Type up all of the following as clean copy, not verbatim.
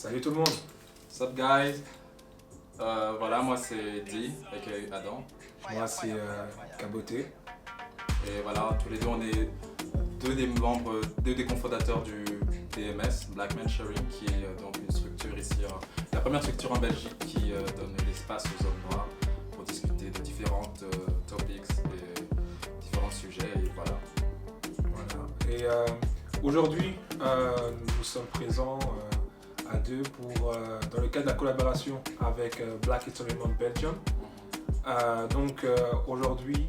Salut tout le monde. What's up guys? Voilà, moi c'est Di, aka Adam. Moi c'est Caboté. Et voilà, tous les deux on est deux des membres, deux des cofondateurs du BMS, Black Men Sharing, qui est donc une structure ici, la première structure en Belgique qui donne l'espace aux hommes noirs pour discuter de différentes topics et différents sujets et voilà. Voilà. Et aujourd'hui, nous sommes présents à deux pour, dans le cadre de la collaboration avec Black History Month Belgium. Donc aujourd'hui,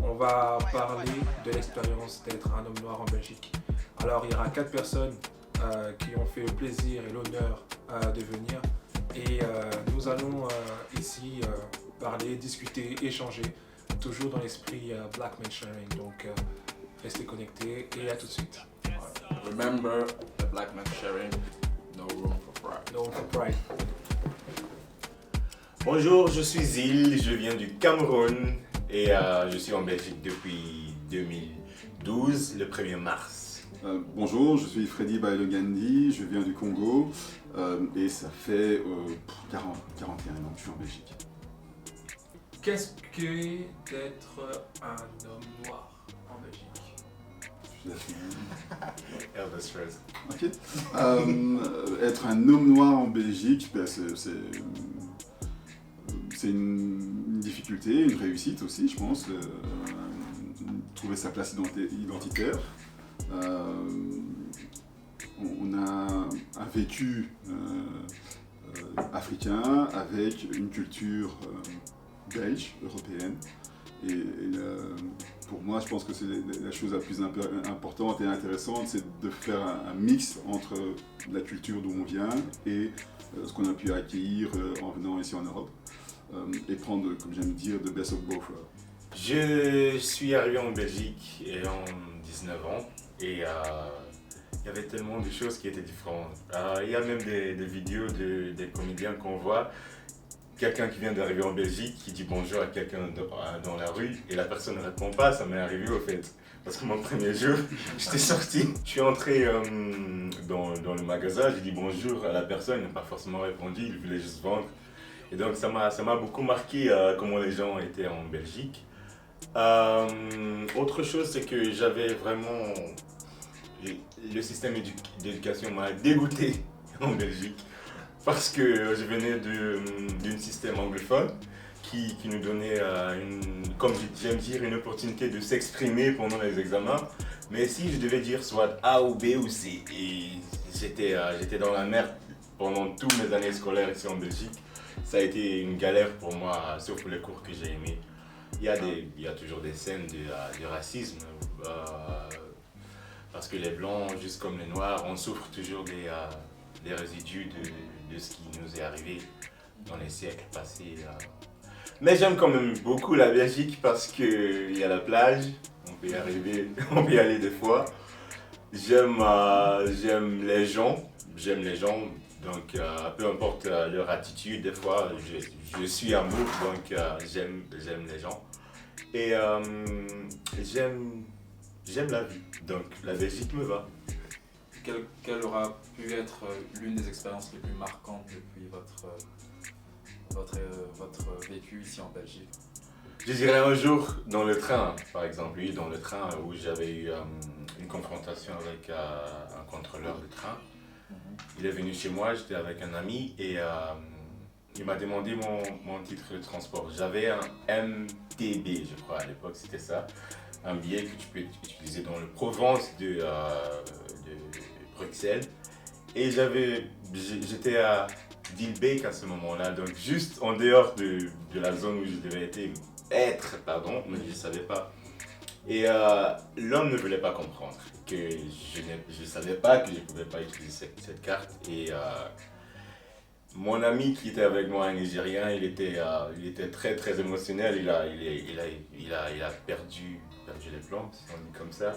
on va parler de l'expérience d'être un homme noir en Belgique. Alors il y aura 4 personnes qui ont fait le plaisir et l'honneur de venir. Et nous allons ici parler, discuter, échanger, toujours dans l'esprit Black Men Sharing. Donc restez connectés et à tout de suite. Remember the Black Man Sharing, no room for pride. No room for pride. Bonjour, je suis Zil, je viens du Cameroun et je suis en Belgique depuis 2012, le 1er mars. Bonjour, je suis Freddy Bailo-Gandhi, je viens du Congo et ça fait 41 ans que je suis en Belgique. Qu'est-ce que d'être un homme noir en Belgique? Elvis Presley. Ok. Être un homme noir en Belgique, ben, c'est une difficulté, une réussite aussi, je pense. Trouver sa place identitaire. On a un vécu africain avec une culture belge, européenne. Et pour moi, je pense que c'est la chose la plus importante et intéressante, c'est de faire un mix entre la culture d'où on vient et ce qu'on a pu acquérir en venant ici en Europe. Et prendre, comme j'aime dire, the best of both worlds. Je suis arrivé en Belgique ayant 19 ans et il y avait tellement de choses qui étaient différentes. Il y a même des vidéos des comédiens qu'on voit. Quelqu'un qui vient d'arriver en Belgique qui dit bonjour à quelqu'un dans la rue et la personne ne répond pas, ça m'est arrivé au fait. Parce que mon premier jour, j'étais sorti, je suis entré dans le magasin, j'ai dit bonjour à la personne, il n'a pas forcément répondu, il voulait juste vendre. Et donc ça m'a beaucoup marqué comment les gens étaient en Belgique. Autre chose, c'est que j'avais vraiment... Le système d'éducation m'a dégoûté en Belgique. Parce que je venais d'un système anglophone qui nous donnait, comme j'aime dire, une opportunité de s'exprimer pendant les examens. Mais si je devais dire soit A ou B ou C, et j'étais dans la merde pendant toutes mes années scolaires ici en Belgique. Ça a été une galère pour moi, sauf pour les cours que j'ai aimés. Il y a toujours des scènes de racisme, parce que les blancs, juste comme les noirs, on souffre toujours des résidus de ce qui nous est arrivé dans les siècles passés. Mais j'aime quand même beaucoup la Belgique parce qu'il y a la plage, on peut y arriver, on peut y aller des fois. J'aime les gens, donc peu importe leur attitude, des fois je suis amour, donc j'aime les gens. Et j'aime la vie, donc la Belgique me va. Quelle aura pu être l'une des expériences les plus marquantes depuis votre vécu ici en Belgique? Je dirais un jour dans le train, par exemple, oui, dans le train où j'avais eu une confrontation avec un contrôleur de train. Il est venu chez moi, j'étais avec un ami et il m'a demandé mon titre de transport. J'avais un MTB, je crois, à l'époque, c'était ça. Un billet que tu peux utiliser dans le Provence de Bruxelles. Et j'étais à Dilbeek à ce moment-là, donc juste en dehors de la zone où je devais être, mais je ne savais pas. Et l'homme ne voulait pas comprendre que je ne savais pas que je ne pouvais pas utiliser cette carte. Et mon ami qui était avec moi, un Nigérien, il était très très émotionnel. Il a perdu les plombs, si on dit comme ça.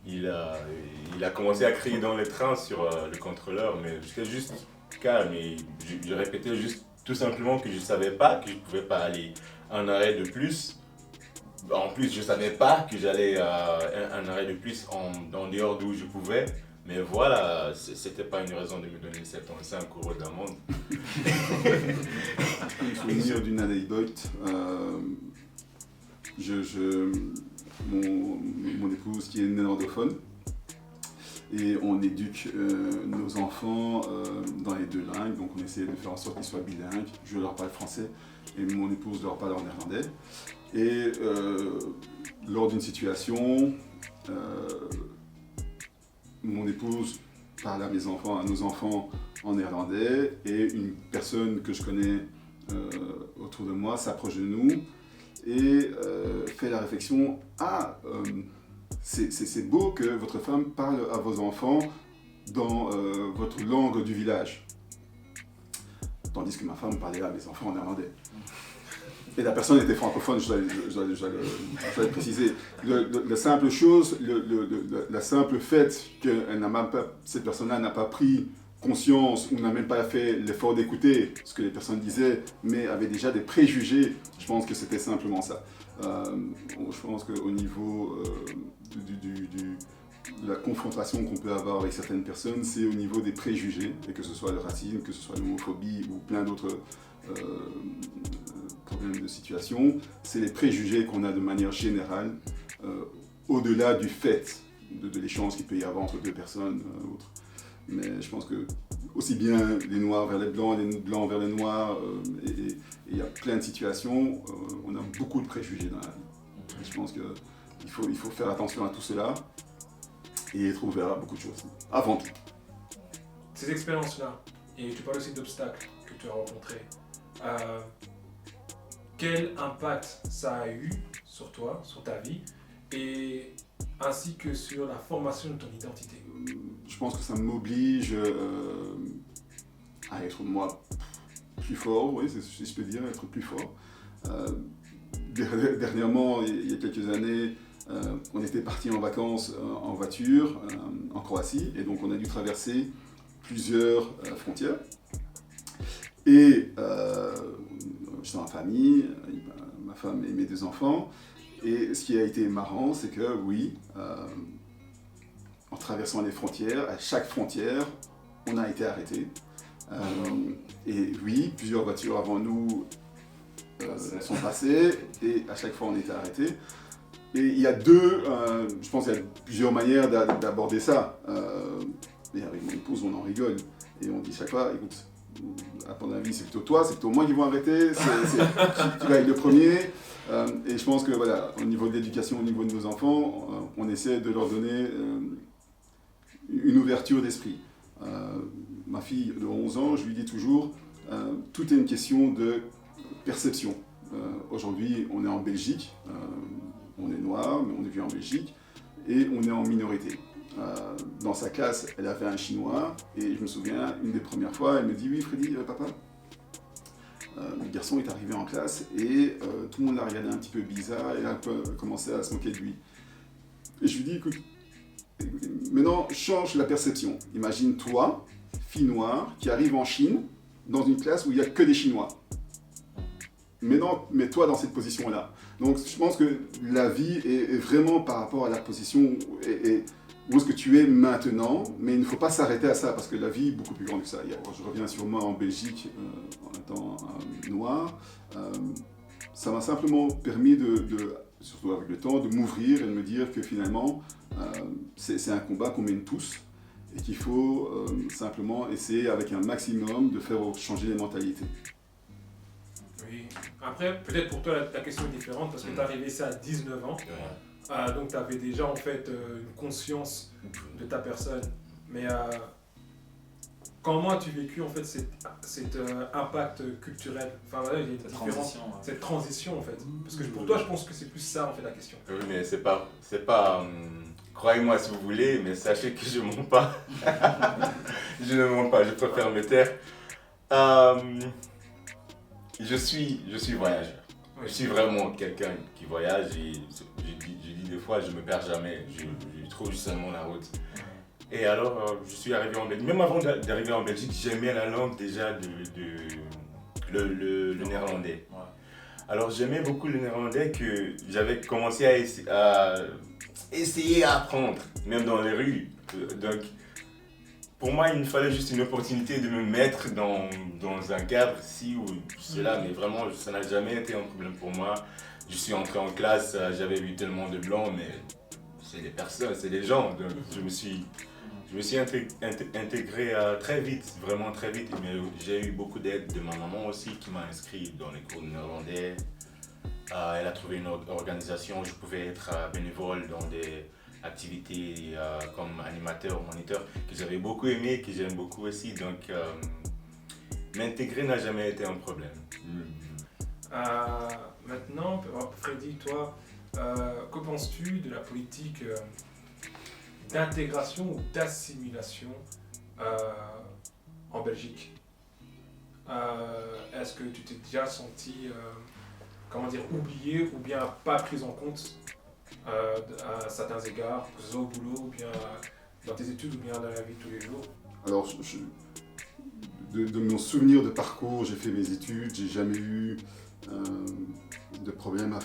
Il a commencé à crier dans le train sur le contrôleur, mais j'étais juste calme et je répétais juste tout simplement que je ne savais pas que je ne pouvais pas aller un arrêt de plus. En plus, je ne savais pas que j'allais un arrêt de plus en dehors d'où je pouvais. Mais voilà, c'était pas une raison de me donner 75 euros d'amende. Je me souviens d'une anecdote. Mon épouse qui est néerlandophone, et on éduque nos enfants dans les deux langues, donc on essaie de faire en sorte qu'ils soient bilingues. Je leur parle français et mon épouse leur parle en néerlandais. Et lors d'une situation, mon épouse parle à nos enfants en néerlandais, et une personne que je connais autour de moi s'approche de nous et fait la réflexion: ah, c'est beau que votre femme parle à vos enfants dans votre langue du village. Tandis que ma femme parlait à mes enfants en néerlandais. Et la personne était francophone, je dois le préciser. La simple chose, la simple fait que cette personne-là n'a pas pris conscience ou n'a même pas fait l'effort d'écouter ce que les personnes disaient, mais avait déjà des préjugés, je pense que c'était simplement ça. Je pense qu'au niveau de la confrontation qu'on peut avoir avec certaines personnes, c'est au niveau des préjugés, et que ce soit le racisme, que ce soit l'homophobie ou plein d'autres problèmes de situation, c'est les préjugés qu'on a de manière générale, au-delà du fait de l'échange qu'il peut y avoir entre deux personnes autres. Mais je pense que aussi bien les noirs vers les blancs vers les noirs, et il y a plein de situations, on a beaucoup de préjugés dans la vie. Et je pense qu'il faut faire attention à tout cela et être ouvert à beaucoup de choses, avant tout. Ces expériences-là, et tu parles aussi d'obstacles que tu as rencontrés, quel impact ça a eu sur toi, sur ta vie, et ainsi que sur la formation de ton identité? Je pense que ça m'oblige à être moi plus fort, oui, si je peux dire, être plus fort. Dernièrement, il y a quelques années, on était parti en vacances en voiture en Croatie, et donc on a dû traverser plusieurs frontières. Et j'étais en famille, ma femme et mes deux enfants. Et ce qui a été marrant, c'est que oui, en traversant les frontières, à chaque frontière, on a été arrêté. Et oui, plusieurs voitures avant nous sont passées, et à chaque fois on était arrêté. Et il y a je pense qu'il y a plusieurs manières d'aborder ça. Et avec mon épouse, on en rigole. Et on dit chaque fois: écoute, à ton avis, c'est plutôt toi, c'est plutôt moi qui vont arrêter, qui va être le premier. Et je pense que voilà, au niveau de l'éducation, au niveau de nos enfants, on essaie de leur donner une ouverture d'esprit. Ma fille de 11 ans, je lui dis toujours, tout est une question de perception. Aujourd'hui, on est en Belgique, on est noir, mais on est vu en Belgique, et on est en minorité. Dans sa classe, elle avait un Chinois, et je me souviens, une des premières fois, elle me dit: oui, Freddy, papa, le garçon est arrivé en classe, et tout le monde l'a regardé un petit peu bizarre, et elle a commencé à se moquer de lui. Et je lui dis: écoute, maintenant, change la perception. Imagine toi, fille noire, qui arrive en Chine, dans une classe où il n'y a que des Chinois. Maintenant, mets-toi dans cette position-là. Donc, je pense que la vie est vraiment par rapport à la position et où est-ce que tu es maintenant, mais il ne faut pas s'arrêter à ça, parce que la vie est beaucoup plus grande que ça. Quand je reviens sur moi en Belgique, en étant noir, ça m'a simplement permis surtout avec le temps, de m'ouvrir et de me dire que finalement, c'est un combat qu'on mène tous, et qu'il faut simplement essayer avec un maximum de faire changer les mentalités. Oui. Après, peut-être pour toi, la question est différente, parce que tu es arrivé ici à 19 ans. Donc tu avais déjà en fait une conscience de ta personne. Mais comment as-tu vécu en fait cet impact culturel? Enfin voilà, il y a une différence, cette transition en fait. Parce que pour toi, je pense que c'est plus ça en fait la question. Oui, mais c'est pas croyez-moi si vous voulez, mais sachez que je ne mens pas. Je ne mens pas, je préfère me taire. Je suis voyageur. Oui. Je suis vraiment quelqu'un qui voyage, et je dis des fois, je ne me perds jamais, je trouve seulement la route. Et alors, je suis arrivé en Belgique. Même avant d'arriver en Belgique, j'aimais la langue déjà le néerlandais. Ouais. Alors, j'aimais beaucoup le néerlandais, que j'avais commencé à essayer à apprendre, même dans les rues. Donc, pour moi, il me fallait juste une opportunité de me mettre dans un cadre ci ou cela, mais vraiment, ça n'a jamais été un problème pour moi. Je suis entré en classe, j'avais vu tellement de blancs, mais c'est des personnes, c'est des gens. Donc je me suis intégré très vite, vraiment très vite. Mais j'ai eu beaucoup d'aide de ma maman aussi qui m'a inscrit dans les cours de néerlandais. Elle a trouvé une organisation où je pouvais être bénévole dans des activités comme animateur ou moniteur que j'avais beaucoup aimé, que j'aime beaucoup aussi. Donc m'intégrer n'a jamais été un problème. Maintenant, Freddy, toi, que penses-tu de la politique d'intégration ou d'assimilation en Belgique? Est-ce que tu t'es déjà senti oublié ou bien pas pris en compte à certains égards, que ce soit au boulot ou bien dans tes études ou bien dans la vie de tous les jours? Alors, de mon souvenir de parcours, j'ai fait mes études, j'ai jamais eu de problème à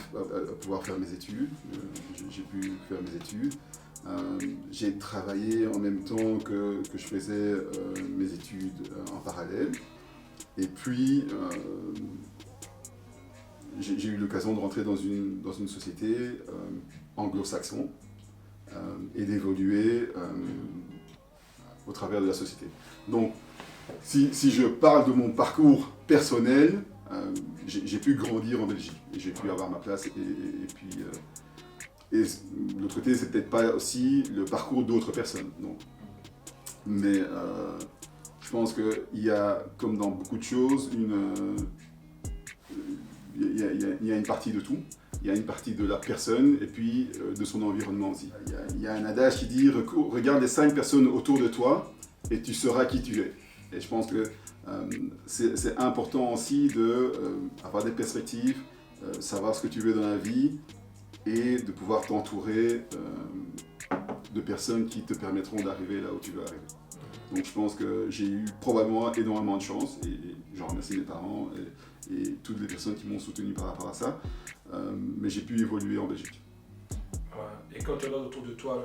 pouvoir faire mes études. J'ai pu faire mes études. J'ai travaillé en même temps que je faisais mes études en parallèle. Et puis, j'ai eu l'occasion de rentrer dans une société anglo-saxon et d'évoluer au travers de la société. Donc, si je parle de mon parcours personnel, j'ai pu grandir en Belgique et j'ai pu avoir ma place. Et de l'autre côté, c'est peut-être pas aussi le parcours d'autres personnes. Non. Mais je pense qu'il y a, comme dans beaucoup de choses, il y a une partie de tout. Il y a une partie de la personne et puis de son environnement aussi. Il y a un adage qui dit « Regarde les 5 personnes autour de toi et tu sauras qui tu es ». Et je pense que c'est important aussi d'avoir des perspectives, savoir ce que tu veux dans la vie et de pouvoir t'entourer de personnes qui te permettront d'arriver là où tu veux arriver. Donc je pense que j'ai eu probablement énormément de chance et j'en remercie mes parents et toutes les personnes qui m'ont soutenu par rapport à ça. Mais j'ai pu évoluer en Belgique. Et quand tu regardes autour de toi là,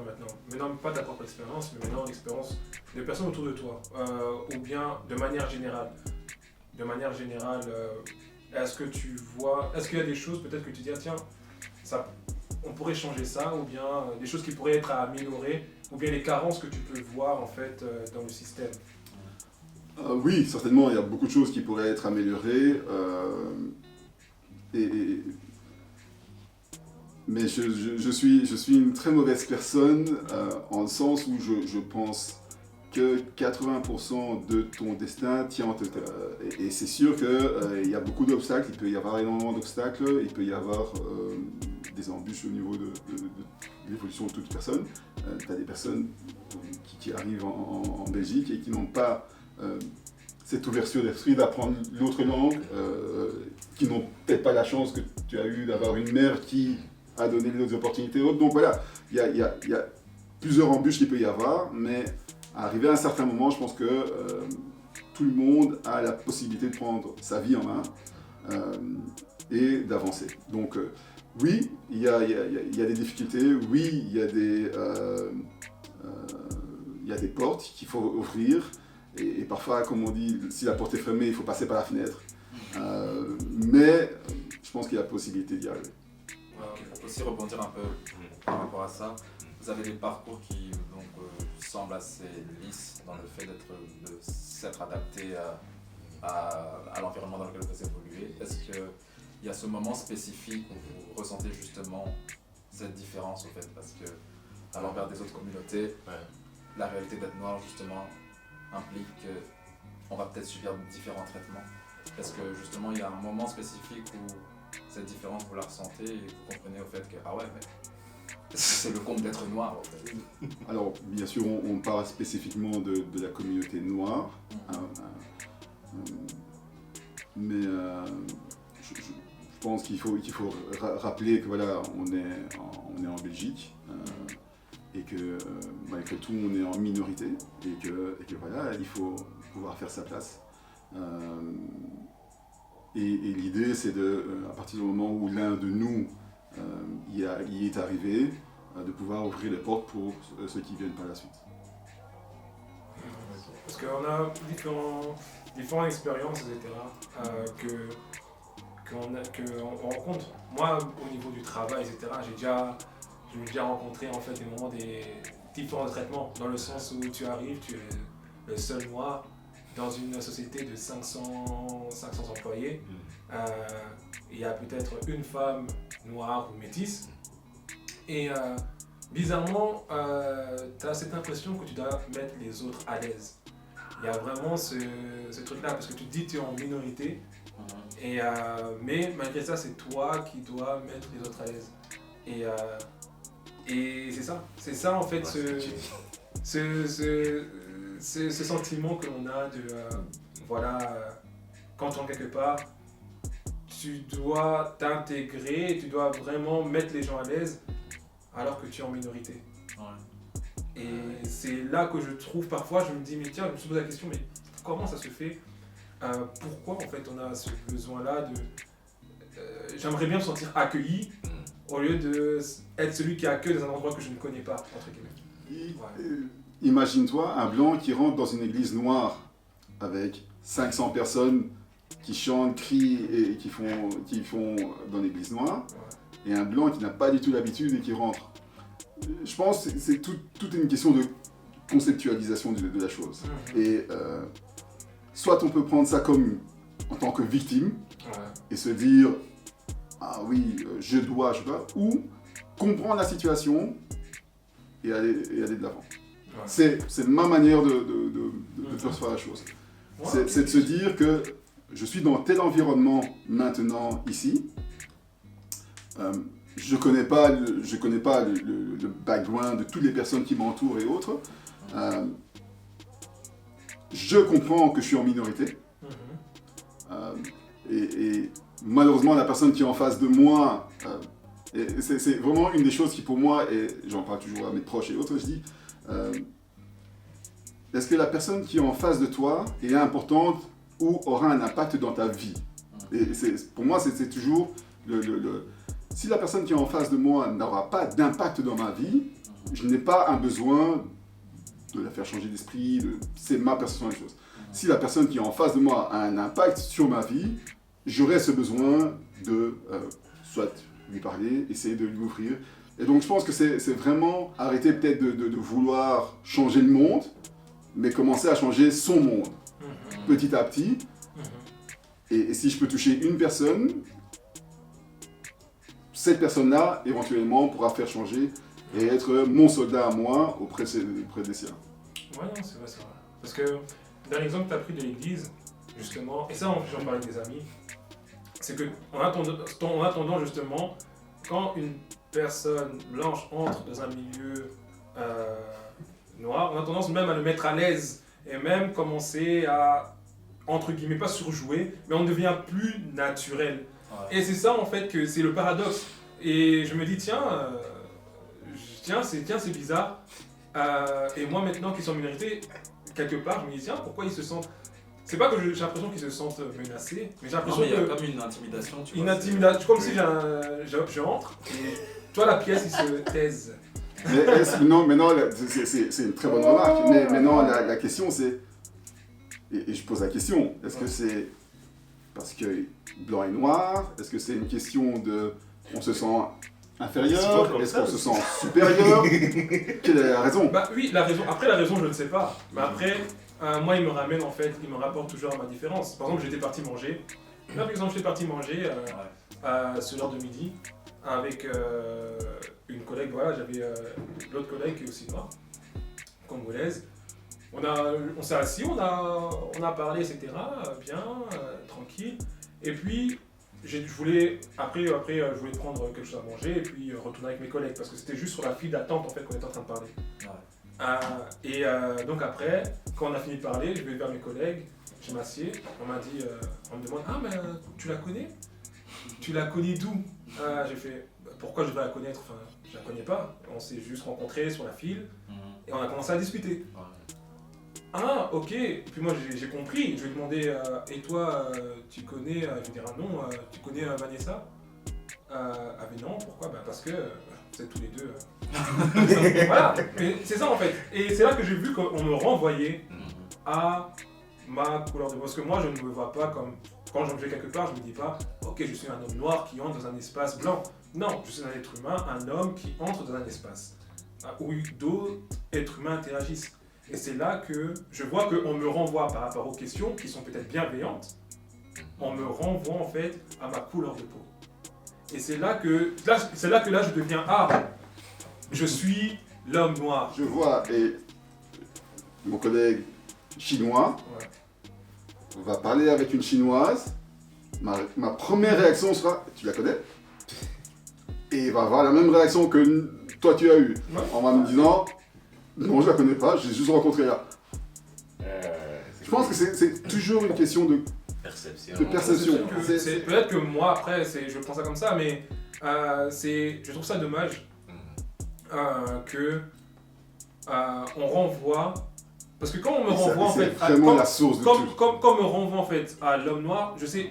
maintenant pas ta propre expérience, mais maintenant l'expérience des personnes autour de toi, ou bien de manière générale, est-ce qu'il y a des choses peut-être que tu dis tiens, on pourrait changer ça, ou bien des choses qui pourraient être à améliorer, ou bien les carences que tu peux voir en fait dans le système? Oui, certainement, il y a beaucoup de choses qui pourraient être améliorées. Mais je suis une très mauvaise personne en le sens où je pense que 80% de ton destin tient en tes mains. Et c'est sûr qu'il y a beaucoup d'obstacles, il peut y avoir énormément d'obstacles, il peut y avoir des embûches au niveau de l'évolution de toute personne. Tu as des personnes qui arrivent en Belgique et qui n'ont pas cette ouverture d'esprit d'apprendre l'autre langue, qui n'ont peut-être pas la chance que tu as eu d'avoir une mère qui a donné des opportunités autres. Donc voilà, il y a plusieurs embûches qu'il peut y avoir, mais arrivé à un certain moment, je pense que tout le monde a la possibilité de prendre sa vie en main et d'avancer. Donc oui, il y a des difficultés, oui, il y a des portes qu'il faut ouvrir, et parfois, comme on dit, si la porte est fermée, il faut passer par la fenêtre. Mais je pense qu'il y a la possibilité d'y arriver. Pour aussi rebondir un peu par rapport à ça, vous avez des parcours qui semblent assez lisses dans le fait de s'être adapté à l'environnement dans lequel vous évoluez. Est-ce qu'il y a ce moment spécifique où vous ressentez justement cette différence en fait, parce que à l'envers des autres communautés, la réalité d'être noir justement implique qu'on va peut-être subir différents traitements. Est-ce que justement il y a un moment spécifique où cette différence vous la ressentez et vous comprenez au fait que ah ouais mais c'est le compte d'être noir en fait? Alors bien sûr on parle spécifiquement de la communauté noire, mais je pense qu'il faut rappeler que voilà on est en Belgique et que malgré tout on est en minorité et que voilà il faut pouvoir faire sa place. Et l'idée, c'est à partir du moment où l'un de nous y est arrivé, de pouvoir ouvrir les portes pour ceux qui viennent par la suite. Parce qu'on a différentes expériences, etc. qu'on rencontre. Moi, au niveau du travail, etc., je m'ai déjà rencontré en fait des moments des différents traitements, dans le sens où tu arrives, tu es le seul noir dans une société de 500 employés. Il y a peut-être une femme noire ou métisse. Et bizarrement, tu as cette impression que tu dois mettre les autres à l'aise. Il y a vraiment ce truc-là, parce que tu te dis que tu es en minorité, mais malgré ça, c'est toi qui dois mettre les autres à l'aise. Et c'est ça en fait, ce sentiment que l'on a de, quand tu es quelque part, tu dois t'intégrer, tu dois vraiment mettre les gens à l'aise, alors que tu es en minorité. Et c'est là que je trouve parfois, je me dis, mais tiens, je me suis posé la question, mais comment ça se fait? Pourquoi en fait on a ce besoin-là de... j'aimerais bien me sentir accueilli au lieu d'être celui qui accueille dans un endroit que je ne connais pas, entre guillemets. Imagine-toi un blanc qui rentre dans une église noire avec 500 personnes qui chantent, crient et qui font dans l'église noire, et un blanc qui n'a pas du tout l'habitude et qui rentre. Je pense que c'est toute une question de conceptualisation de la chose. Et soit on peut prendre ça comme en tant que victime et se dire ah oui, je dois, ou comprendre la situation et aller de l'avant. C'est ma manière de percevoir la chose. C'est de se dire que je suis dans tel environnement maintenant ici. Je connais pas le background de toutes les personnes qui m'entourent et autres. Je comprends que je suis en minorité. Et malheureusement, la personne qui est en face de moi, et c'est vraiment une des choses qui pour moi, et j'en parle toujours à mes proches et autres, je dis, est-ce que la personne qui est en face de toi est importante ou aura un impact dans ta vie? Et pour moi, c'est toujours si la personne qui est en face de moi n'aura pas d'impact dans ma vie, je n'ai pas un besoin de la faire changer d'esprit, c'est ma perception des choses. Si la personne qui est en face de moi a un impact sur ma vie, j'aurai ce besoin de soit lui parler, essayer de lui ouvrir. Et donc je pense que c'est vraiment arrêter peut-être de vouloir changer le monde, mais commencer à changer son monde, petit à petit. Et si je peux toucher une personne, cette personne-là, éventuellement, pourra faire changer et être mon soldat à moi auprès des siens. Ouais, non, c'est vrai. Parce que dans l'exemple que tu as pris de l'église, justement, et ça, j'en parlais avec des amis, c'est qu'en attendant, justement, quand une personne blanche entre dans un milieu noir, on a tendance même à le mettre à l'aise et même commencer à, entre guillemets, pas surjouer, mais on devient plus naturel. Et c'est ça en fait que c'est le paradoxe. Et je me dis tiens c'est bizarre. Et moi maintenant qui suis en minorité, quelque part je me dis tiens pourquoi ils se sentent... C'est pas que j'ai l'impression qu'ils se sentent menacés, mais j'ai l'impression qu'il y a comme une intimidation. Une intimidation, comme si je rentre et toi la pièce ils se taisent. Mais non, c'est une très bonne remarque. Mais non, la question c'est... Et je pose la question, est-ce que c'est parce que blanc et noir? Est-ce que c'est une question de on se sent inférieur? Est-ce qu'on se sent supérieur? Quelle est la raison? Bah oui, la raison. Après la raison je ne sais pas. Mais après, moi il me rapporte toujours à ma différence. Par exemple j'étais parti manger. Là par exemple j'étais parti manger ce l'heure de midi avec une collègue, voilà, j'avais l'autre collègue qui est aussi noire, congolaise. On s'est assis, on a parlé, etc. Bien, tranquille. Et puis, je voulais prendre quelque chose à manger et puis retourner avec mes collègues parce que c'était juste sur la file d'attente en fait qu'on était en train de parler. Donc après, quand on a fini de parler, je vais vers mes collègues, je m'assieds, on me demande « Ah mais tu la connais? Tu la connais d'où ?» J'ai fait « Pourquoi je vais la connaître? Enfin, je la connais pas. On s'est juste rencontrés sur la file et on a commencé à discuter. » Ah, ok. Puis moi, j'ai compris. Je lui ai demandé, et toi, tu connais, je vais dire, non, tu connais Vanessa? Ah, mais non, pourquoi? Parce que vous êtes tous les deux. Voilà, mais c'est ça en fait. Et c'est là que j'ai vu qu'on me renvoyait à ma couleur de peau. Parce que moi, je ne me vois pas comme... Quand je vais quelque part, je ne me dis pas « Ok, je suis un homme noir qui entre dans un espace blanc ». Non, je suis un être humain, un homme qui entre dans un espace où d'autres êtres humains interagissent. Et c'est là que je vois qu'on me renvoie par rapport aux questions qui sont peut-être bienveillantes, on me renvoie en fait à ma couleur de peau. Et c'est là que je deviens je suis l'homme noir. Je vois, et mon collègue chinois va parler avec une chinoise. Ma première réaction sera « Tu la connais ?» Et il va avoir la même réaction que toi tu as eue. En me disant « Non, je la connais pas, j'ai juste rencontré là. » Je pense que c'est toujours une question de perception. Peut-être que moi, après, je prends ça comme ça, mais je trouve ça dommage que on renvoie. Parce que quand on me renvoie en fait, la source de tout. Comme on me renvoie en fait à l'homme noir, je sais,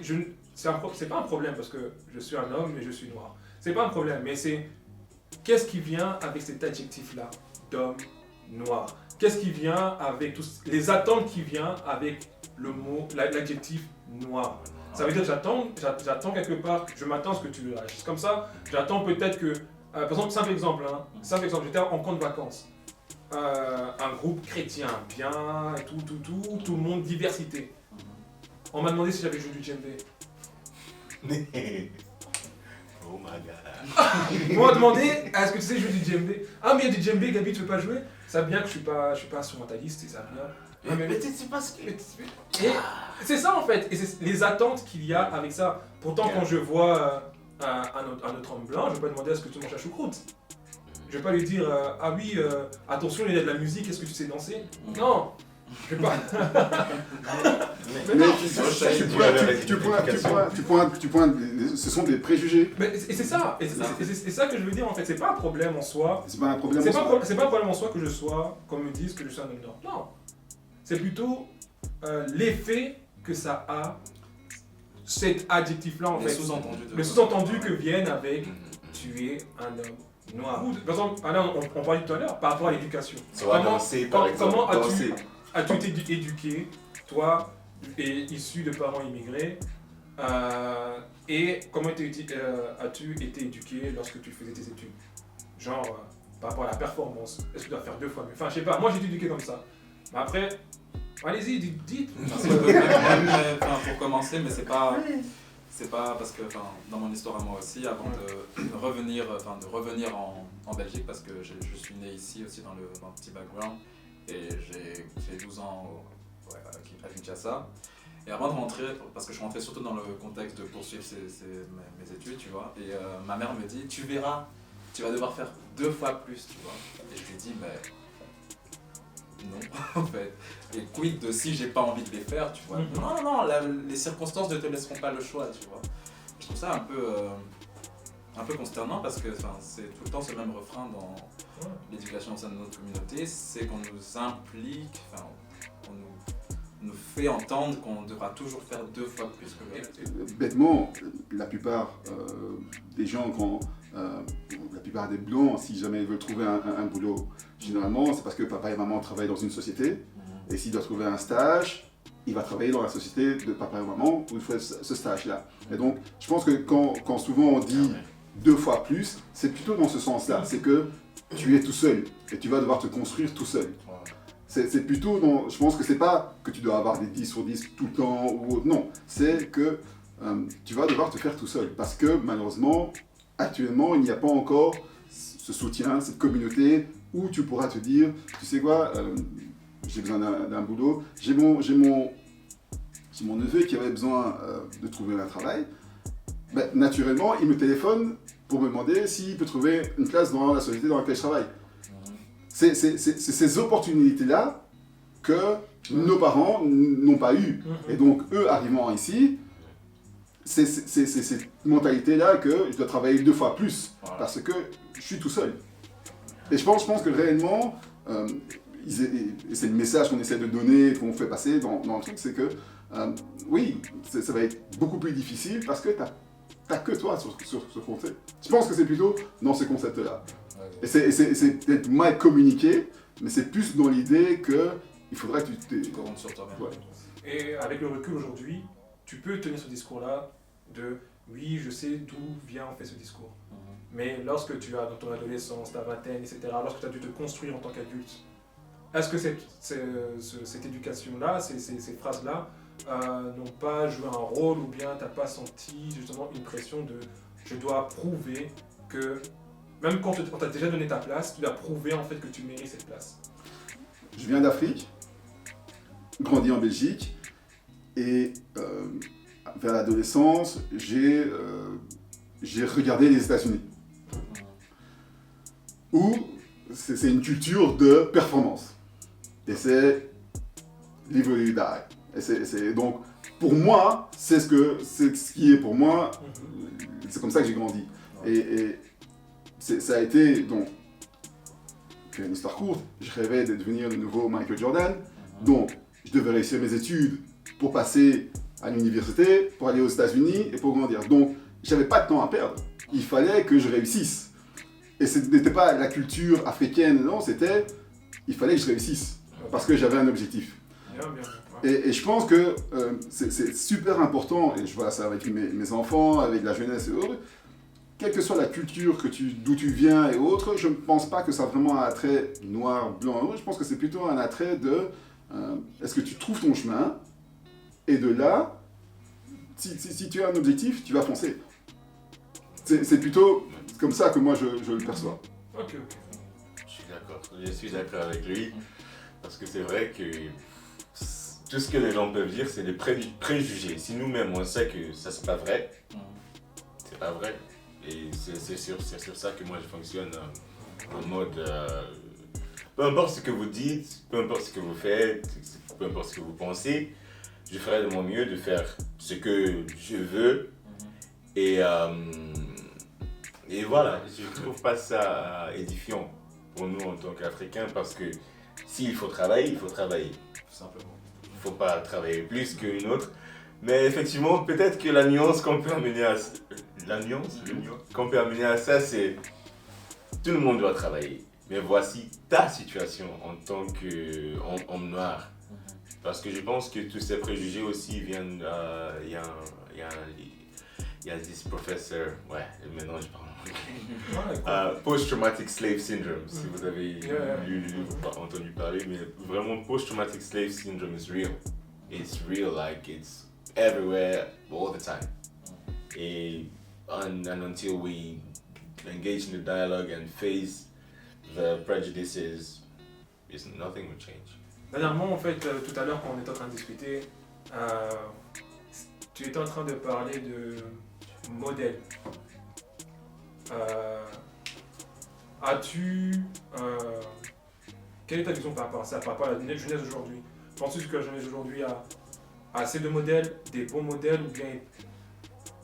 c'est pas un problème parce que je suis un homme et je suis noir. C'est pas un problème, mais c'est qu'est-ce qui vient avec cet adjectif-là d'homme noir? Qu'est-ce qui vient avec les attentes qui viennent avec le mot, l'adjectif noir? Ça veut dire que j'attends quelque part, je m'attends à ce que tu réagisses comme ça. J'attends peut-être que, par exemple, simple exemple, j'étais en camp de vacances. Un groupe chrétien, bien, tout le monde, diversité. On m'a demandé si j'avais joué du djembé. Oh my god. Ils m'ont demandé, est-ce que tu sais jouer du djembé? Ah mais il y a du djembé, Gabi, tu veux pas jouer? Ça vient que je suis pas instrumentaliste, et ça vient. Mais tu sais pas ce que... Et c'est ça en fait, et c'est les attentes qu'il y a avec ça. Pourtant quand je vois un autre homme blanc, je vais pas demander est-ce que tu manges la choucroute. Je vais pas lui dire attention il y a de la musique, est-ce que tu sais danser? Non, je vais pas. Mais tu pointes, ce sont des préjugés. Et c'est ça, c'est ça que je veux dire en fait, c'est pas un problème en soi. C'est pas un problème C'est pas un problème en soi que je sois, comme me disent que je suis un homme noir. Non, c'est plutôt l'effet que ça a, cet adjectif-là en fait. Le sous-entendu que viennent avec tu es un homme noir. Par exemple, on parlait tout à l'heure par rapport à l'éducation. Comment as-tu été éduqué, toi, issu de parents immigrés, et comment as-tu été éduqué lorsque tu faisais tes études? Genre, par rapport à la performance, est-ce que tu dois faire 2 fois mieux? Enfin, je sais pas, moi j'ai été éduqué comme ça. Mais après, allez-y, dites. Pour commencer, mais c'est pas parce que dans mon histoire à moi aussi, avant de revenir en Belgique, parce que je suis né ici aussi dans le petit background, et j'ai 12 ans à Kinshasa. Et avant de rentrer, parce que je rentrais surtout dans le contexte de poursuivre mes études, tu vois, et ma mère me dit, tu verras, tu vas devoir faire 2 fois plus, tu vois. Et je lui dis, mais non, en fait. Et quid de si j'ai pas envie de les faire, tu vois. Non, les circonstances ne te laisseront pas le choix, tu vois. Je trouve ça un peu consternant parce que c'est tout le temps ce même refrain dans l'éducation au sein de notre communauté, c'est qu'on nous implique, on nous fait entendre qu'on devra toujours faire 2 fois plus que l'autre. Bêtement, la plupart des gens, la plupart des blancs, si jamais ils veulent trouver un boulot, généralement c'est parce que papa et maman travaillent dans une société, et s'il doit trouver un stage, il va travailler dans la société de papa et maman où il fait ce stage-là. Et donc, je pense que quand souvent on dit 2 fois plus, c'est plutôt dans ce sens-là, c'est que tu es tout seul, et tu vas devoir te construire tout seul. C'est plutôt dans, je pense que c'est pas que tu dois avoir des 10 sur 10 tout le temps ou autre, non, c'est que tu vas devoir te faire tout seul, parce que malheureusement, actuellement, il n'y a pas encore ce soutien, cette communauté où tu pourras te dire, tu sais quoi, j'ai besoin d'un boulot, j'ai mon neveu qui avait besoin de trouver un travail, ben, naturellement, il me téléphone pour me demander s'il peut trouver une place dans la société dans laquelle je travaille. C'est ces opportunités-là que nos parents n'ont pas eues. Et donc, eux, arrivant ici, c'est cette mentalité-là que je dois travailler 2 fois plus parce que je suis tout seul. Et je pense que réellement, et c'est le message qu'on essaie de donner, qu'on fait passer dans le truc, c'est que oui, ça va être beaucoup plus difficile parce que t'as que toi sur ce concept. Je pense que c'est plutôt dans ce concept-là. Et c'est peut-être mal communiqué, mais c'est plus dans l'idée il faudra que Tu comptes sur toi-même. Ouais. Et avec le recul aujourd'hui, tu peux tenir ce discours-là de oui, je sais d'où vient en fait ce discours. Mais lorsque tu as dans ton adolescence, ta vingtaine, etc., lorsque tu as dû te construire en tant qu'adulte, est-ce que cette éducation-là, ces phrases-là, n'ont pas joué un rôle ou bien tu n'as pas senti justement une pression de je dois prouver que, même quand on t'a déjà donné ta place, tu dois prouver en fait que tu mérites cette place? Je viens d'Afrique, grandi en Belgique, et vers l'adolescence, j'ai regardé les États-Unis, où c'est une culture de performance. Et c'est live or you die. Donc, pour moi, c'est ce qui est pour moi, c'est comme ça que j'ai grandi. Et ça a été, donc, une histoire courte, je rêvais de devenir le nouveau Michael Jordan, donc je devais réussir mes études pour passer à l'université, pour aller aux États-Unis et pour grandir. Donc, j'avais pas de temps à perdre. Il fallait que je réussisse. Et ce n'était pas la culture africaine, non, c'était, il fallait que je réussisse, parce que j'avais un objectif. Bien, bien. Et je pense que c'est super important, et je vois ça avec mes enfants, avec la jeunesse et autres, quelle que soit la culture d'où tu viens et autres, je ne pense pas que ça a vraiment un attrait noir, blanc et rouge, je pense que c'est plutôt un attrait de est-ce que tu trouves ton chemin, et de là, si tu as un objectif, tu vas foncer. C'est plutôt comme ça que moi je le perçois. Ok. Je suis d'accord avec lui, parce que c'est vrai que tout ce que les gens peuvent dire, c'est des préjugés. Si nous-mêmes on sait que ça c'est pas vrai, c'est pas vrai. Et c'est sur ça que moi je fonctionne en mode peu importe ce que vous dites, peu importe ce que vous faites, peu importe ce que vous pensez, je ferai de mon mieux de faire ce que je veux. Et voilà, je trouve pas ça édifiant pour nous en tant qu'Africains, parce que s'il faut travailler, il faut travailler. Tout simplement. Il ne faut pas travailler plus qu'une autre. Mais effectivement, peut-être que la nuance qu'on peut amener à ça, c'est tout le monde doit travailler. Mais voici ta situation en tant qu'homme noir. Parce que je pense que tous ces préjugés aussi viennent. Il y a this professeur, ouais, maintenant je parle en anglais. Post-traumatic slave syndrome, si vous avez entendu parler, mais vraiment post-traumatic slave syndrome is real. It's real, like it's everywhere, all the time. And until we engage in the dialogue and face the prejudices, nothing will change. Dernièrement, en fait, tout à l'heure, quand on était en train de discuter, tu étais en train de parler de modèle. Quelle est ta vision par rapport à ça, par rapport à la jeunesse d'aujourd'hui? Penses-tu que la jeunesse d'aujourd'hui a assez de modèles, des bons modèles, ou bien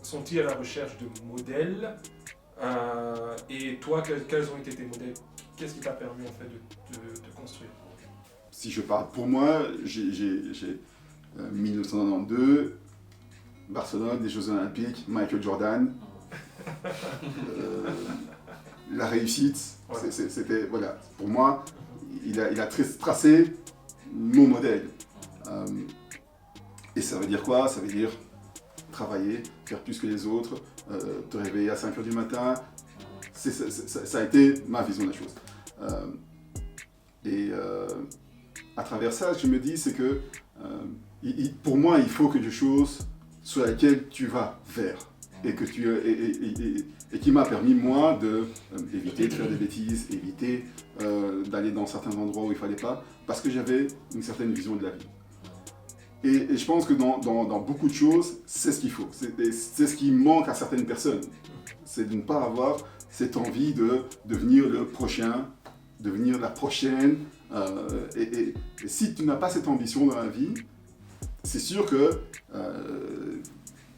sont-ils à la recherche de modèles? Et toi, quels ont été tes modèles? Qu'est-ce qui t'a permis en fait de te construire? Si je parle pour moi, j'ai 1992, Barcelone, des Jeux Olympiques, Michael Jordan, la réussite, c'était, voilà, pour moi, il a tracé mon modèle. Et ça veut dire quoi? Ça veut dire travailler, faire plus que les autres, te réveiller à 5h du matin. Ça a été ma vision des choses. À travers ça, je me dis, c'est que pour moi, il faut quelque chose sur laquelle tu vas vers et qui m'a permis, moi, d'éviter de faire des bêtises, éviter d'aller dans certains endroits où il ne fallait pas, parce que j'avais une certaine vision de la vie. Et je pense que dans beaucoup de choses, c'est ce qu'il faut. C'est ce qui manque à certaines personnes. C'est de ne pas avoir cette envie de devenir le prochain, devenir la prochaine. Et si tu n'as pas cette ambition dans la vie, c'est sûr que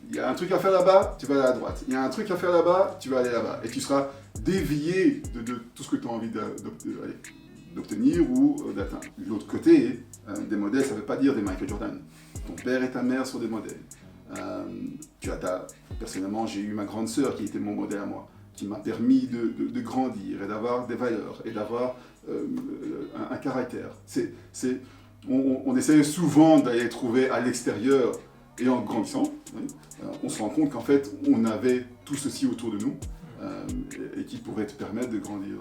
il y a un truc à faire là-bas, tu vas aller à droite. Il y a un truc à faire là-bas, tu vas aller là-bas. Et tu seras dévié de tout ce que tu as envie d'obtenir ou d'atteindre. De l'autre côté, des modèles, ça ne veut pas dire des Michael Jordan. Ton père et ta mère sont des modèles. Personnellement, j'ai eu ma grande sœur qui était mon modèle à moi, qui m'a permis de grandir et d'avoir des valeurs et d'avoir un caractère. on essaye souvent d'aller trouver à l'extérieur et en grandissant, oui, on se rend compte qu'en fait, on avait tout ceci autour de nous et qui pourrait te permettre de grandir.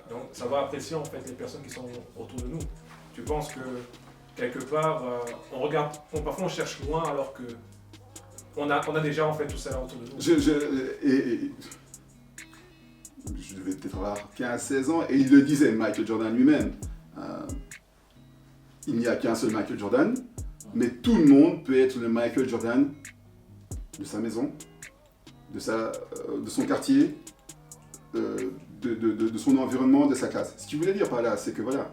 Donc ça va apprécier en fait les personnes qui sont autour de nous. Tu penses que quelque part, on regarde, parfois on cherche loin alors que on a déjà en fait tout ça là autour de nous. Je devais peut-être avoir 15-16 ans et il le disait, Michael Jordan lui-même. Il n'y a qu'un seul Michael Jordan, mais tout le monde peut être le Michael Jordan de sa maison, de son quartier, de son environnement, de sa classe. Ce qu'il voulait dire par là, c'est que voilà,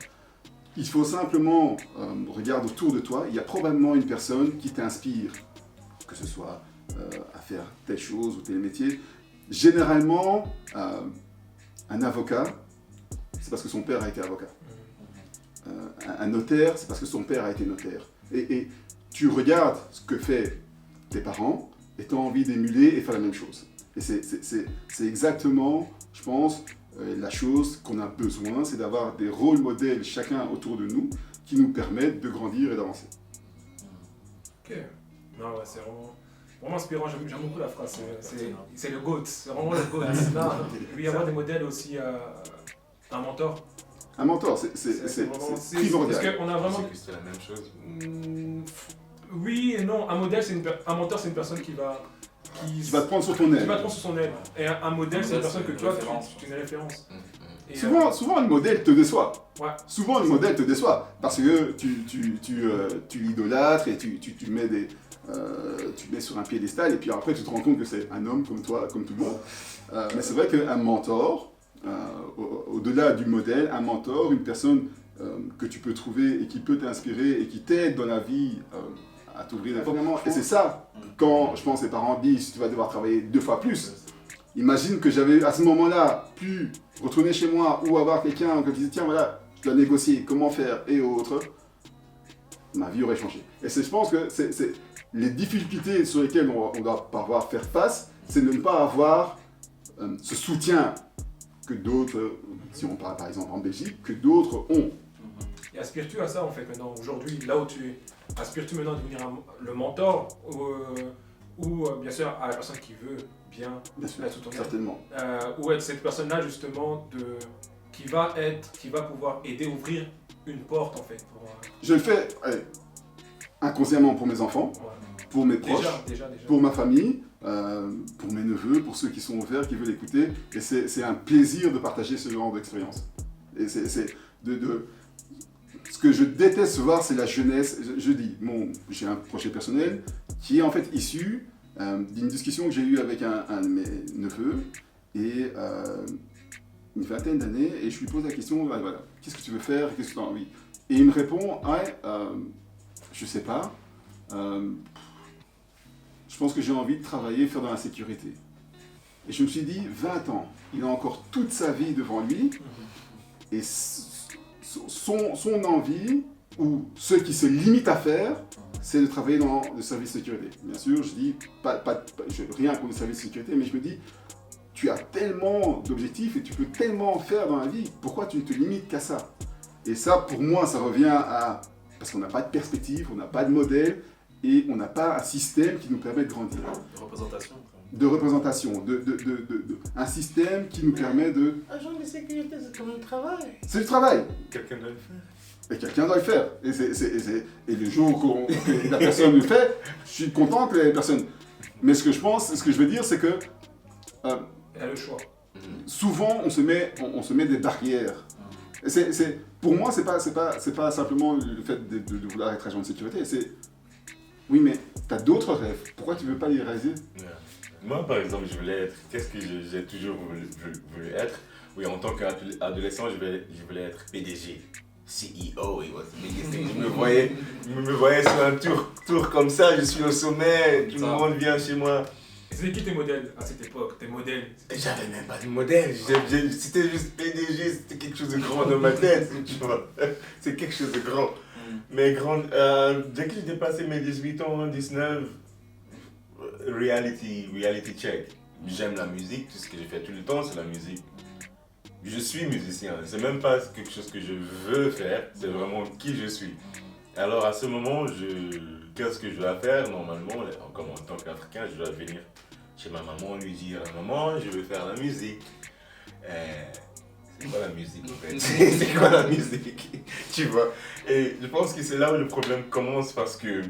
il faut simplement regarder autour de toi, il y a probablement une personne qui t'inspire, que ce soit à faire telle chose ou tel métier. Généralement, un avocat, c'est parce que son père a été avocat. Un notaire, c'est parce que son père a été notaire. Et tu regardes ce que fait tes parents et tu as envie d'émuler et faire la même chose. Et c'est exactement, je pense, la chose qu'on a besoin, c'est d'avoir des rôles modèles chacun autour de nous qui nous permettent de grandir et d'avancer. Ok. Non, ouais, c'est vraiment inspirant. J'aime beaucoup la phrase. C'est le GOAT. C'est vraiment le GOAT. Il y avoir des modèles aussi, un mentor. Un mentor, c'est primordial. Parce qu'on a vraiment. C'est la même chose. Oui et non. Un mentor, c'est une personne qui va te prendre sur ton aile. Qui va te prendre sur son aile. Et un modèle, c'est une personne que toi, tu es une référence. Et souvent, le modèle te déçoit. Ouais. Souvent, le modèle te déçoit parce que tu l'idolâtres et tu mets sur un piédestal et puis après tu te rends compte que c'est un homme comme toi, comme tout le monde. Mais c'est vrai qu'un mentor, au-delà du modèle, un mentor, une personne que tu peux trouver et qui peut t'inspirer et qui t'aide dans la vie à t'ouvrir l'information. Et c'est ça, quand je pense les parents disent tu vas devoir travailler 2 fois plus. Imagine que j'avais à ce moment-là pu retourner chez moi ou avoir quelqu'un qui disait tiens voilà, je dois négocier, comment faire et autres. Ma vie aurait changé. Et je pense que c'est les difficultés sur lesquelles on doit pouvoir faire face, c'est de ne pas avoir ce soutien que d'autres, si on parle par exemple en Belgique, que d'autres ont. Et aspires-tu à ça en fait maintenant, aujourd'hui, là où tu es? Aspires-tu maintenant à devenir le mentor ou bien sûr à la personne qui veut bien sûr, être sous ton aile, certainement. ou être cette personne-là justement qui va pouvoir aider à ouvrir une porte en fait Je le fais inconsciemment pour mes enfants, pour mes proches, déjà. pour ma famille, pour mes neveux, pour ceux qui sont ouverts, qui veulent écouter. Et c'est un plaisir de partager ce genre d'expérience. Et ce que je déteste voir, c'est la jeunesse. Je dis, j'ai un projet personnel qui est en fait issu d'une discussion que j'ai eue avec un de mes neveux et une vingtaine d'années, et je lui pose la question, voilà, qu'est-ce que tu veux faire, qu'est-ce que tu as envie? Et il me répond, je sais pas, je pense que j'ai envie de travailler, faire dans la sécurité. Et je me suis dit, 20 ans, il a encore toute sa vie devant lui, et son envie, ou ce qui se limite à faire, c'est de travailler dans le service de sécurité. Bien sûr, je dis, rien contre le service de sécurité, mais je me dis, tu as tellement d'objectifs et tu peux tellement faire dans la vie, pourquoi tu ne te limites qu'à ça? Et ça, pour moi, ça revient à... Parce qu'on n'a pas de perspective, on n'a pas de modèle, et on n'a pas un système qui nous permet de grandir. De représentation, un système qui nous permet de... Agent de sécurité, c'est comme un travail. C'est le travail. Quelqu'un doit le faire. Et quelqu'un doit le faire. Et le jour que la personne le fait, je suis content que la personne... Mais ce que je veux dire, c'est que... Elle a le choix. Souvent, on se met des barrières. Et pour moi, c'est pas simplement le fait de vouloir être agent de sécurité. C'est... Oui, mais tu as d'autres rêves. Pourquoi tu ne veux pas les réaliser? Moi, par exemple, je voulais être... Qu'est-ce que j'ai toujours voulu être? Oui, en tant qu'adolescent, je voulais être PDG. CEO, je me voyais sur un tour comme ça, je suis au sommet, tout le monde vient chez moi. C'était qui tes modèles à cette époque? Tes modèles? J'avais même pas de modèle, c'était juste PDG, c'était quelque chose de grand dans ma tête, tu vois. C'est quelque chose de grand. Mais dès que j'ai dépassé mes 18 ans, 19, reality check. J'aime la musique, tout ce que j'ai fait tout le temps, c'est la musique. je suis musicien. C'est même pas quelque chose que je veux faire, c'est vraiment qui je suis. Alors à ce moment, qu'est-ce que je dois faire normalement, comme en tant qu'Africain, je dois venir chez ma maman, lui dire maman, je veux faire la musique. C'est quoi la musique en fait? C'est quoi la musique? Tu vois? Et je pense que c'est là où le problème commence parce que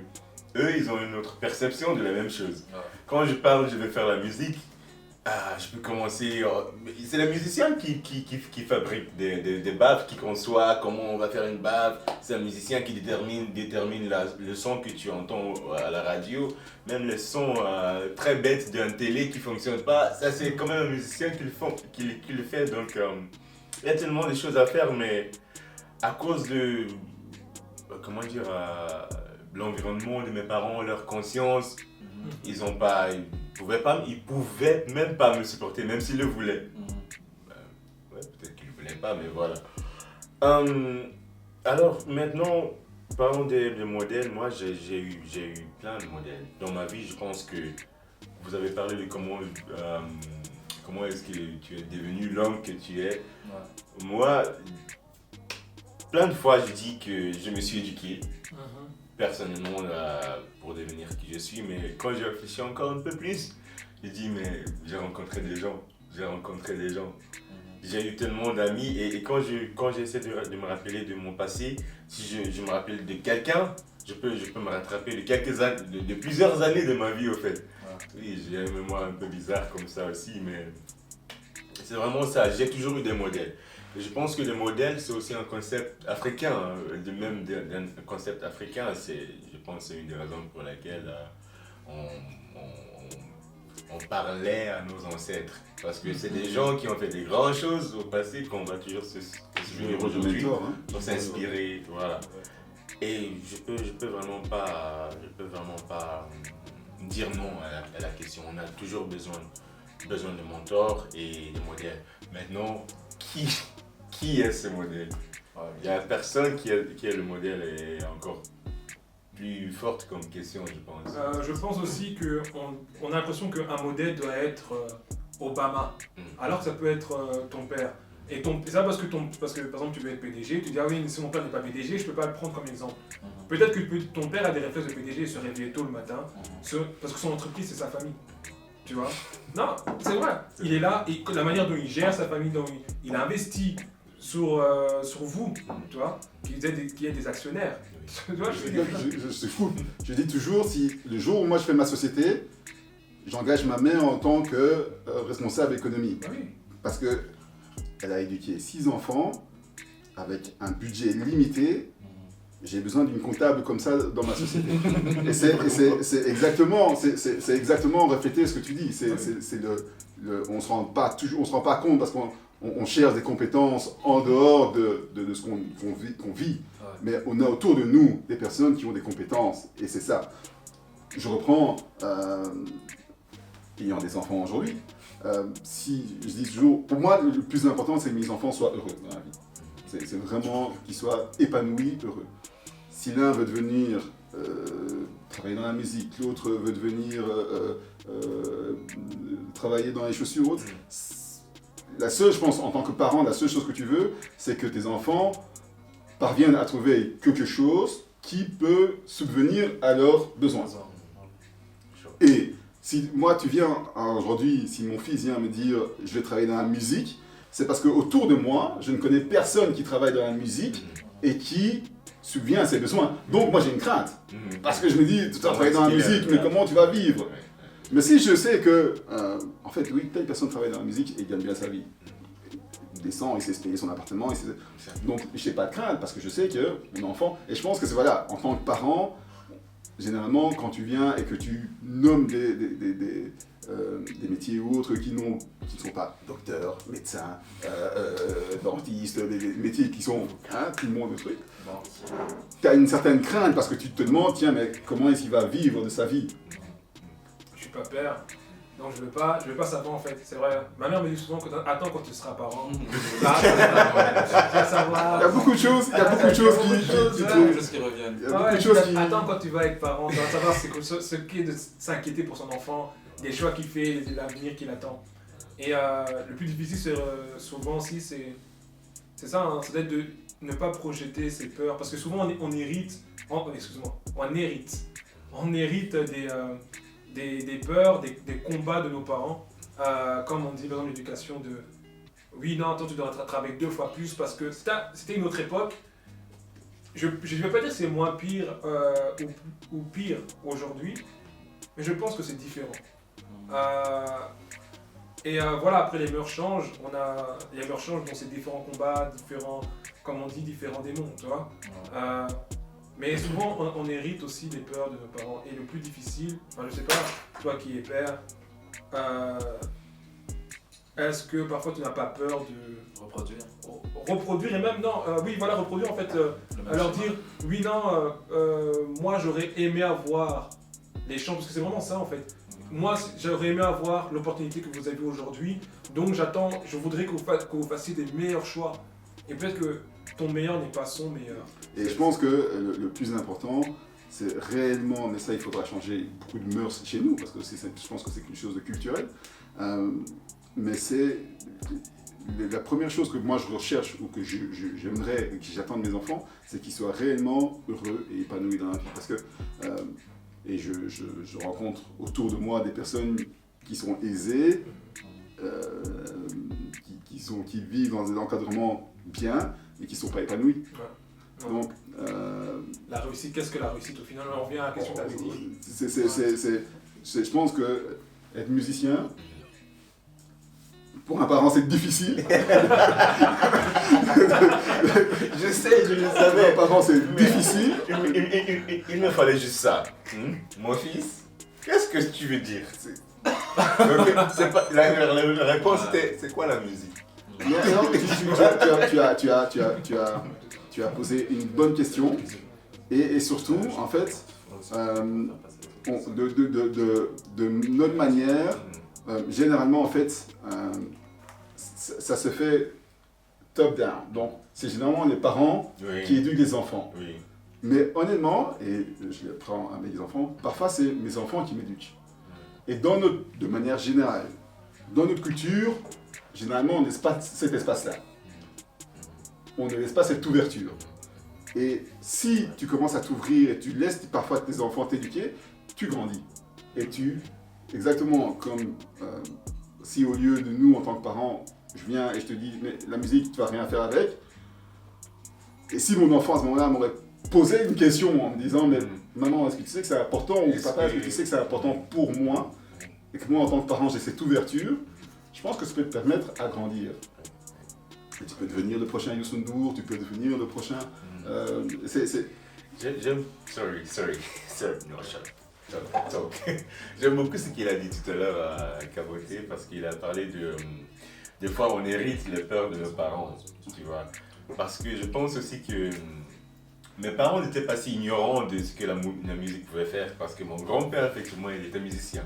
eux, ils ont une autre perception de la même chose. Quand je parle, je vais faire la musique, je peux commencer. C'est le musicien qui fabrique des baffes, qui conçoit comment on va faire une baffe. C'est un musicien qui détermine le son que tu entends à la radio. Même le son très bête d'un télé qui ne fonctionne pas. Ça, c'est quand même un musicien qui le fait. Donc, il y a tellement de choses à faire, mais à cause de. Comment dire l'environnement de mes parents, leur conscience, ils pouvaient même pas me supporter, même s'ils le voulaient. Ouais, peut-être qu'ils ne voulaient pas, mais voilà. Alors maintenant, parlons des modèles. Moi, j'ai eu plein de modèles. Dans ma vie, je pense que vous avez parlé de comment est-ce que tu es devenu l'homme que tu es. Ouais. Moi, plein de fois, je dis que je me suis éduqué. Personnellement pour devenir qui je suis, mais quand je réfléchis encore un peu plus, je dis mais j'ai rencontré des gens, j'ai eu tellement d'amis et quand j'essaie de me rappeler de mon passé, si je me rappelle de quelqu'un, je peux me rattraper de plusieurs années de ma vie au fait. Oui, j'ai une mémoire un peu bizarre comme ça aussi, mais c'est vraiment ça, j'ai toujours eu des modèles. Je pense que le modèle, c'est aussi un concept africain, même un concept africain, je pense que c'est une des raisons pour laquelle on parlait à nos ancêtres. Parce que c'est des gens qui ont fait des grandes choses au passé qu'on va toujours se souvenir aujourd'hui pour s'inspirer. Voilà. Et je peux vraiment pas dire non à la question. On a toujours besoin de mentors et de modèles. Maintenant, qui est ce modèle? Il n'y a personne qui est le modèle et encore plus forte comme question, je pense. Je pense aussi qu'on a l'impression qu'un modèle doit être Obama, alors que ça peut être ton père. Et ça parce que par exemple tu veux être PDG, tu dis ah oui mais si mon père n'est pas PDG, je peux pas le prendre comme exemple. Peut-être que ton père a des réflexes de PDG et se réveiller tôt le matin, parce que son entreprise c'est sa famille. Tu vois? Non, c'est vrai. Il est là et la manière dont il gère sa famille, dont il a investi sur vous, tu vois, qu'il y ait des actionnaires. Tu vois, c'est fou. Je dis toujours, si le jour où moi je fais ma société, j'engage ma mère en tant que responsable économique. Ah oui. Parce qu'elle a éduqué 6 enfants avec un budget limité. J'ai besoin d'une comptable comme ça dans ma société. Et c'est exactement refléter ce que tu dis. On ne se rend pas compte parce qu'on cherche des compétences en dehors de ce qu'on vit. Mais on a autour de nous des personnes qui ont des compétences. Et c'est ça. Je reprends, ayant des enfants aujourd'hui, si je dis toujours, pour moi, le plus important, c'est que mes enfants soient heureux dans la vie. C'est vraiment qu'ils soient épanouis, heureux. Si l'un veut devenir travailler dans la musique, l'autre veut devenir travailler dans les chaussures, la seule, je pense, en tant que parent, la seule chose que tu veux, c'est que tes enfants parviennent à trouver quelque chose qui peut subvenir à leurs besoins. Et si moi, tu viens aujourd'hui, si mon fils vient me dire je vais travailler dans la musique, c'est parce qu'autour de moi, je ne connais personne qui travaille dans la musique et qui subvient à ses besoins. Donc moi j'ai une crainte. Parce que je me dis, tu vas travailler dans la musique, mais comment tu vas vivre? Mais si je sais que, en fait, oui, telle personne travaille dans la musique et gagne bien sa vie. Il descend, il sait se payer son appartement. Donc je n'ai pas de crainte parce que je sais que mon enfant... Et je pense que c'est voilà, en tant que parent, généralement quand tu viens et que tu nommes des métiers ou autres qui ne sont pas docteurs, médecins, dentistes, des métiers qui sont tout le monde le truc. Tu as une certaine crainte parce que tu te demandes, tiens, mais comment est-ce qu'il va vivre de sa vie? Je suis pas père, donc je veux pas savoir en fait, c'est vrai. Ma mère me dit souvent attends quand tu seras parent. Tu vas savoir. Il y a beaucoup de choses, qui reviennent. Attends quand tu vas être parent, tu vas savoir ce qu'est de s'inquiéter pour son enfant, les choix qu'il fait, l'avenir qu'il attend. Et le plus difficile, souvent aussi, c'est ça, hein, c'est d'être de ne pas projeter ses peurs. Parce que souvent, on hérite, excuse-moi, on hérite des peurs, des combats de nos parents. Comme on dit, par exemple, l'éducation de oui, non, attends, tu dois travailler 2 fois plus parce que c'était une autre époque. Je ne vais pas dire que c'est moins pire ou pire aujourd'hui, mais je pense que c'est différent. Voilà, après les mœurs changent, les mœurs changent, donc c'est différents combats, comme on dit, différents démons, tu vois. Mais souvent, on hérite aussi des peurs de nos parents. Et le plus difficile, enfin, je sais pas, toi qui es père, est-ce que parfois tu n'as pas peur de reproduire et même non, reproduire en fait, leur dire oui non, moi j'aurais aimé avoir les chants parce que c'est vraiment ça en fait. Moi j'aurais aimé avoir l'opportunité que vous avez aujourd'hui, donc je voudrais que vous fassiez des meilleurs choix. Et peut-être que ton meilleur n'est pas son meilleur. Et je pense que le plus important, c'est réellement, mais ça il faudra changer beaucoup de mœurs chez nous, parce que je pense que c'est quelque chose de culturel. Mais c'est la première chose que moi je recherche ou que j'aimerais, que j'attends de mes enfants, c'est qu'ils soient réellement heureux et épanouis dans la vie. Parce que, et je rencontre autour de moi des personnes qui sont aisées, qui vivent dans un encadrement bien, mais qui ne sont pas épanouis. Ouais. Donc, la réussite, qu'est-ce que la réussite au final? On revient à la question que tu avais dit. Je pense que être musicien, pour un parent, c'est difficile. Je sais, je le savais. Pour un parent, c'est difficile. Il me fallait juste ça. Mon fils, qu'est-ce que tu veux dire? C'est pas, la réponse était, c'est quoi la musique? Non, tu as posé une bonne question. Et surtout, en fait, de notre manière, généralement, en fait, ça se fait top-down. Donc, c'est généralement les parents qui éduquent les enfants. Oui. Mais honnêtement, et je le prends à mes enfants, parfois c'est mes enfants qui m'éduquent. Et de manière générale, dans notre culture, généralement, on ne laisse pas cet espace-là. On ne laisse pas cette ouverture. Et si tu commences à t'ouvrir et tu laisses parfois tes enfants t'éduquer, tu grandis. Et exactement comme si au lieu de nous en tant que parents, je viens et je te dis mais la musique tu vas rien faire avec. Et si mon enfant à ce moment-là m'aurait posé une question en me disant mais maman est-ce que tu sais que c'est important ou papa est-ce que tu sais que c'est important pour moi et que moi en tant que parent j'ai cette ouverture, je pense que ça peut te permettre à grandir. Et tu peux devenir le prochain Youssou N'Dour, tu peux devenir le prochain. J'aime beaucoup ce qu'il a dit tout à l'heure à Caboté parce qu'il a parlé des fois on hérite les peurs de nos parents, tu vois. Parce que je pense aussi que mes parents n'étaient pas si ignorants de ce que la musique pouvait faire parce que mon grand-père effectivement il était musicien.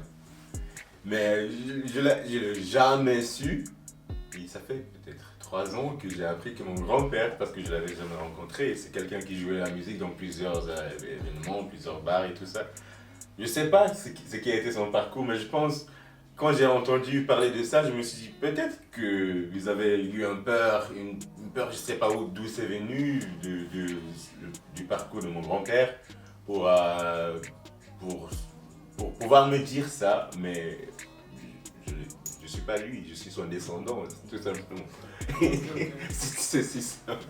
Mais je l'ai jamais su, et ça fait peut-être 3 ans que j'ai appris que mon grand-père, parce que je ne l'avais jamais rencontré, c'est quelqu'un qui jouait la musique dans plusieurs événements, plusieurs bars et tout ça. Je ne sais pas ce qui a été son parcours, mais je pense, quand j'ai entendu parler de ça, je me suis dit peut-être que vous avez eu une peur, je ne sais pas d'où c'est venu, du parcours de mon grand-père, pour pouvoir me dire ça, mais je ne suis pas lui, je suis son descendant, tout simplement. C'est si simple.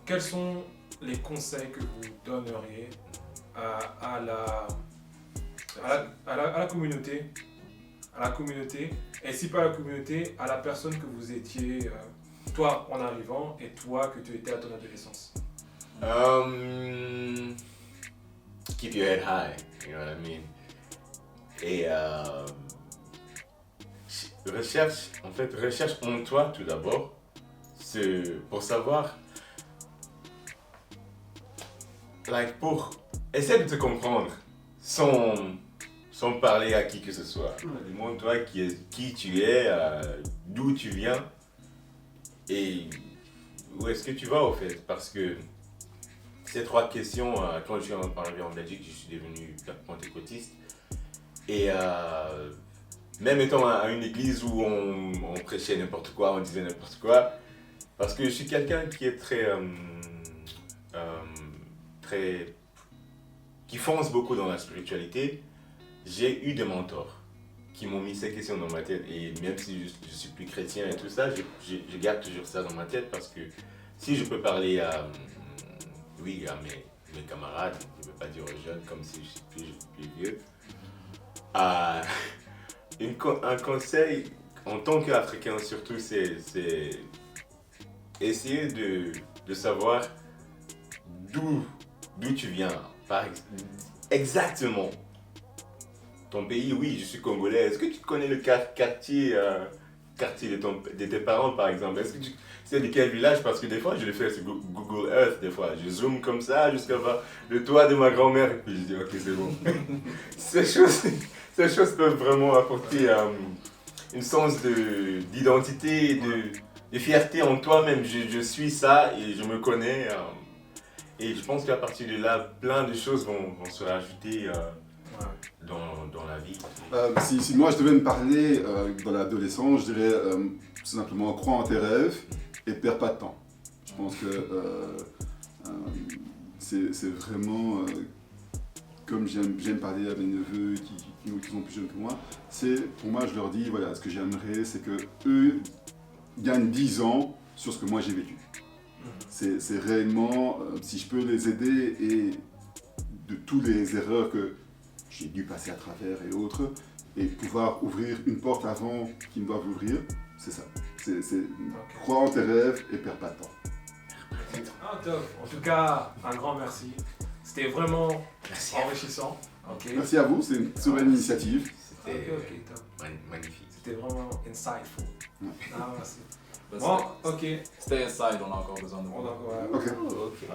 Quels sont les conseils que vous donneriez à la communauté, et si pas à la communauté, à la personne que vous étiez, toi en arrivant, et toi que tu étais à ton adolescence? Keep your head high, you know what I mean? Et recherche en toi tout d'abord, pour savoir, pour essayer de te comprendre sans parler à qui que ce soit. Demande-toi qui tu es, d'où tu viens et où est-ce que tu vas au fait. Parce que ces 3 questions, quand je suis arrivé en Belgique, je suis devenu pentecôtiste. Et même étant à une église où on prêchait n'importe quoi, on disait n'importe quoi, parce que je suis quelqu'un qui est qui fonce beaucoup dans la spiritualité. J'ai eu des mentors qui m'ont mis ces questions dans ma tête, et même si je suis plus chrétien et tout ça, je garde toujours ça dans ma tête, parce que si je peux parler à mes camarades, je ne veux pas dire aux jeunes comme si je suis plus vieux, un conseil en tant qu'Africain surtout, c'est essayer de savoir d'où tu viens. Exactement. Ton pays, oui, je suis congolais. Est-ce que tu connais le quartier de tes parents, par exemple? Est-ce que tu sais de quel village? Parce que des fois, je le fais sur Google Earth, des fois. Je zoome comme ça jusqu'à voir le toit de ma grand-mère, et puis je dis, ok, c'est bon. Ces choses peuvent vraiment apporter une sens d'identité, de fierté en toi-même. Je suis ça et je me connais. Et je pense qu'à partir de là, plein de choses vont se rajouter dans la vie. Si moi je devais me parler dans l'adolescence, je dirais tout simplement crois en tes rêves et perds pas de temps. Je pense que c'est vraiment, comme j'aime parler à mes neveux qui sont plus jeunes que moi, pour moi je leur dis, voilà, ce que j'aimerais c'est que eux gagnent 10 ans sur ce que moi j'ai vécu. C'est réellement, si je peux les aider et de toutes les erreurs que j'ai dû passer à travers et autres, et pouvoir ouvrir une porte avant qu'ils ne doivent l'ouvrir, c'est ça. Crois en tes rêves et perds pas de temps. Ah, top. En tout cas, un grand merci. C'était vraiment enrichissant. Okay. Merci à vous, c'est une très belle initiative. C'était top. Magnifique. C'était vraiment insightful. Ouais. Ah, merci. Bah, Bon, ok. C'était inside, on a encore besoin de vous. On a, Ok. ok.